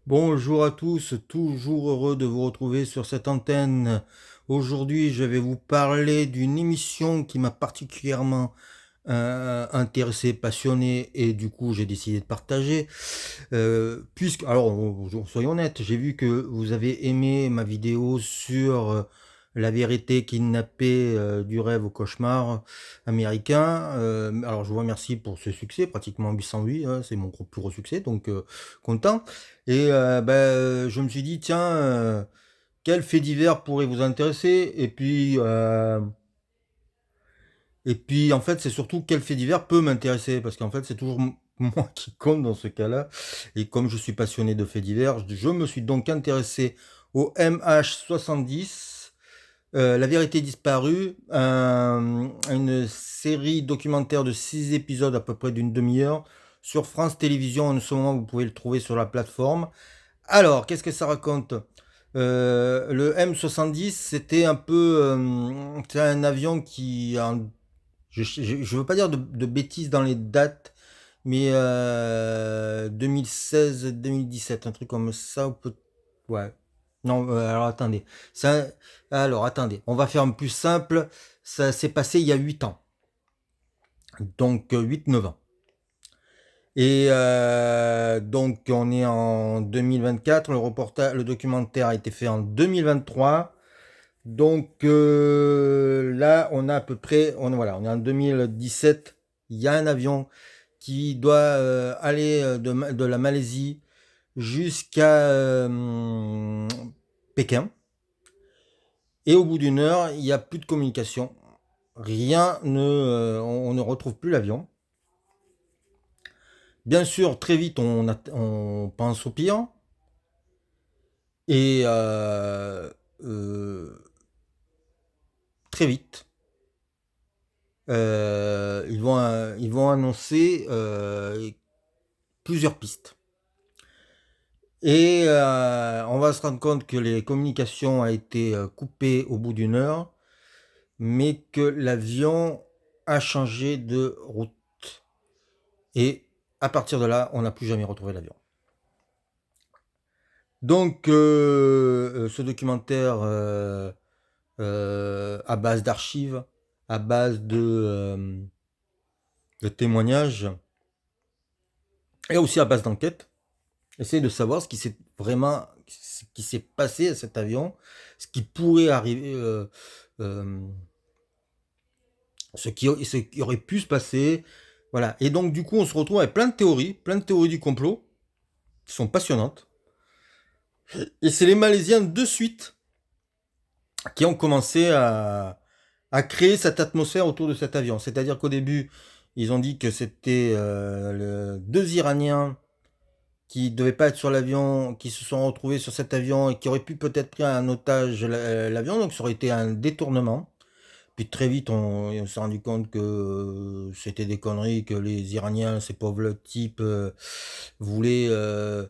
Bonjour à tous, toujours heureux de vous retrouver sur cette antenne. Aujourd'hui, je vais vous parler d'une émission qui m'a particulièrement intéressé, passionné, et du coup, j'ai décidé de partager. Soyons honnêtes, j'ai vu que vous avez aimé ma vidéo sur la vérité kidnappée du rêve au cauchemar américain. Alors, je vous remercie pour ce succès, pratiquement 800 vues, hein, c'est mon plus gros succès, donc content. Je me suis dit, tiens, quel fait divers pourrait vous intéresser? Et puis, en fait, c'est surtout quel fait divers peut m'intéresser, parce qu'en fait, c'est toujours moi qui compte dans ce cas-là. Et comme je suis passionné de faits divers, je me suis donc intéressé au MH70, La vérité disparue, une série documentaire de 6 épisodes à peu près d'une demi-heure sur France Télévisions. En ce moment, vous pouvez le trouver sur la plateforme. Alors, qu'est-ce que ça raconte? Le M70, c'était un peu, c'est un avion je veux pas dire de bêtises dans les dates, mais 2016-2017, un truc comme ça, ouais. Non, alors attendez. Ça, alors attendez, on va faire un plus simple. Ça s'est passé il y a 8 ans, donc 8-9 ans. Donc on est en 2024, le documentaire a été fait en 2023. Donc là, on a à peu près, voilà, on est en 2017. Il y a un avion qui doit aller de la Malaisie jusqu'à Pékin. Et au bout d'une heure, il n'y a plus de communication. On ne retrouve plus l'avion. Bien sûr, très vite, on pense au pire. Et euh, très vite, ils vont annoncer plusieurs pistes. Et on va se rendre compte que les communications ont été coupées au bout d'une heure, mais que l'avion a changé de route. Et à partir de là, on n'a plus jamais retrouvé l'avion. Donc, ce documentaire, à base d'archives, à base de témoignages, et aussi à base d'enquêtes, essaie de savoir ce qui s'est passé à cet avion, ce qui pourrait arriver, euh, ce qui aurait pu se passer. Voilà. Et donc, du coup, on se retrouve avec plein de théories du complot, qui sont passionnantes. Et c'est les Malaisiens de suite qui ont commencé à créer cette atmosphère autour de cet avion. C'est-à-dire qu'au début, ils ont dit que c'était deux Iraniens qui ne devaient pas être sur l'avion, qui se sont retrouvés sur cet avion et qui auraient pu peut-être pris en otage l'avion, donc ça aurait été un détournement. Puis très vite, on s'est rendu compte que c'était des conneries, que les Iraniens, ces pauvres types, voulaient euh,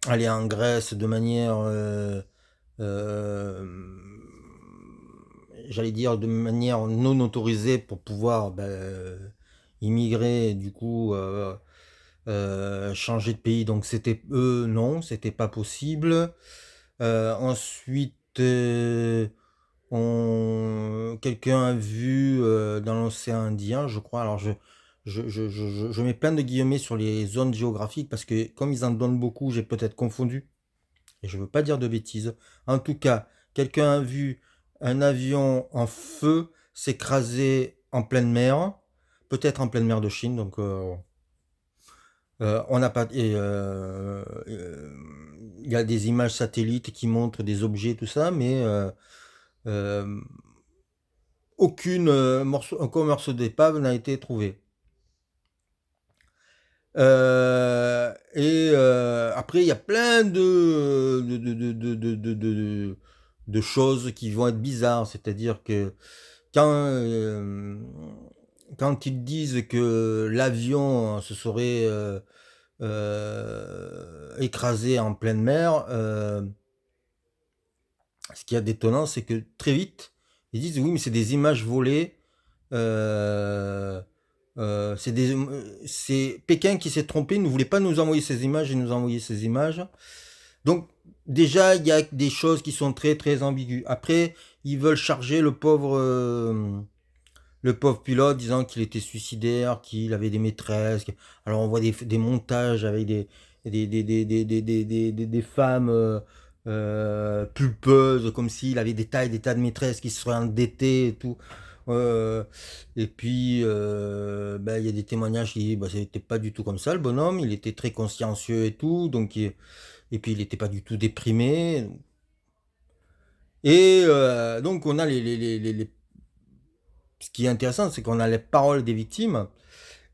aller en Grèce de manière, euh, j'allais dire, de manière non autorisée pour pouvoir immigrer, et du coup, changer de pays. Donc c'était eux, non, c'était pas possible. Ensuite, quelqu'un a vu dans l'océan Indien, je crois. Alors je mets plein de guillemets sur les zones géographiques parce que comme ils en donnent beaucoup, j'ai peut-être confondu et je veux pas dire de bêtises. En tout cas, quelqu'un a vu un avion en feu s'écraser en pleine mer, peut-être en pleine mer de Chine. Donc on n'a pas. Il y a des images satellites qui montrent des objets, tout ça, mais euh, aucun morceau d'épave n'a été trouvé. Après, il y a plein de choses qui vont être bizarres. C'est-à-dire que quand, euh, quand ils disent que l'avion se serait écrasé en pleine mer, ce qui est détonnant, c'est que très vite, ils disent oui, mais c'est des images volées. euh, C'est Pékin qui s'est trompé, ne voulait pas nous envoyer ces images et nous envoyer ces images. Donc déjà, il y a des choses qui sont très très ambiguës. Après, ils veulent charger le pauvre pilote disant qu'il était suicidaire, qu'il avait des maîtresses. Alors on voit des montages avec des femmes pulpeuses, comme s'il avait des tas de maîtresses qui se seraient endettées et tout. Euh, et puis, il y a des témoignages qui disent c'était pas du tout comme ça le bonhomme, il était très consciencieux et tout, et puis il n'était pas du tout déprimé. Et donc on a ce qui est intéressant, c'est qu'on a les paroles des victimes,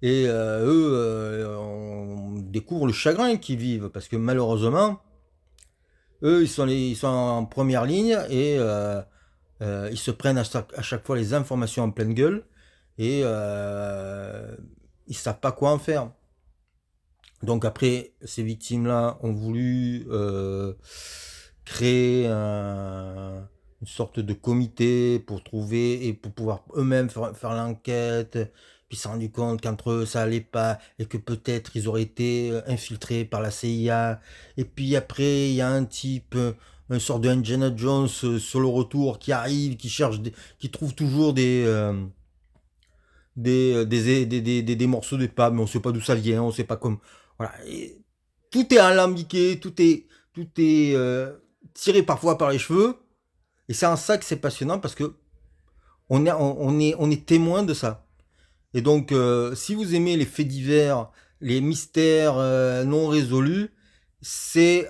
et eux, on découvre le chagrin qu'ils vivent, parce que malheureusement, eux, ils sont en première ligne, et ils se prennent à chaque fois les informations en pleine gueule, et ils savent pas quoi en faire. Donc après, ces victimes-là ont voulu créer une sorte de comité pour trouver et pour pouvoir eux-mêmes faire l'enquête. Puis ils se sont rendus compte qu'entre eux ça allait pas et que peut-être ils auraient été infiltrés par la CIA. Et puis après, il y a un type, une sorte de Indiana Jones sur le retour qui arrive, qui trouve toujours des morceaux d'épave, mais on sait pas d'où ça vient, on sait pas comme. Voilà. Et tout est alambiqué, tout est tiré parfois par les cheveux. Et c'est en ça que c'est passionnant parce que on est témoin de ça. Et donc, si vous aimez les faits divers, les mystères non résolus, c'est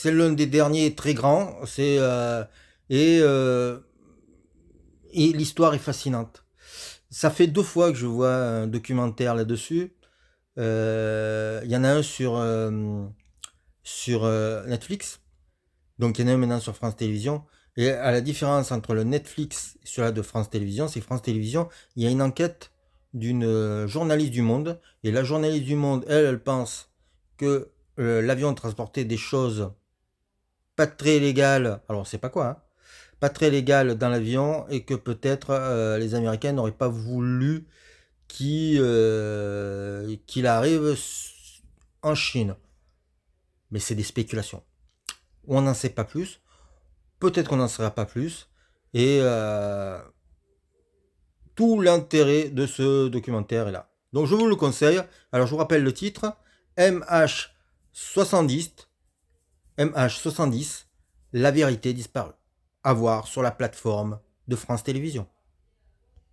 l'un des derniers très grands. Et, euh, et l'histoire est fascinante. Ça fait 2 fois que je vois un documentaire là-dessus. Il y en a un sur Netflix. Donc il y en a un maintenant sur France Télévisions. Et à la différence entre le Netflix et celui de France Télévisions, c'est France Télévisions, il y a une enquête d'une journaliste du Monde. Et la journaliste du Monde, elle pense que l'avion transportait des choses pas très légales. Alors on sait pas quoi, hein, pas très légales dans l'avion. Et que peut-être les Américains n'auraient pas voulu qu'il arrive en Chine. Mais c'est des spéculations. On n'en sait pas plus. Peut-être qu'on n'en saura pas plus. Et tout l'intérêt de ce documentaire est là. Donc je vous le conseille. Alors je vous rappelle le titre. MH70. MH70. La vérité disparue. À voir sur la plateforme de France Télévisions.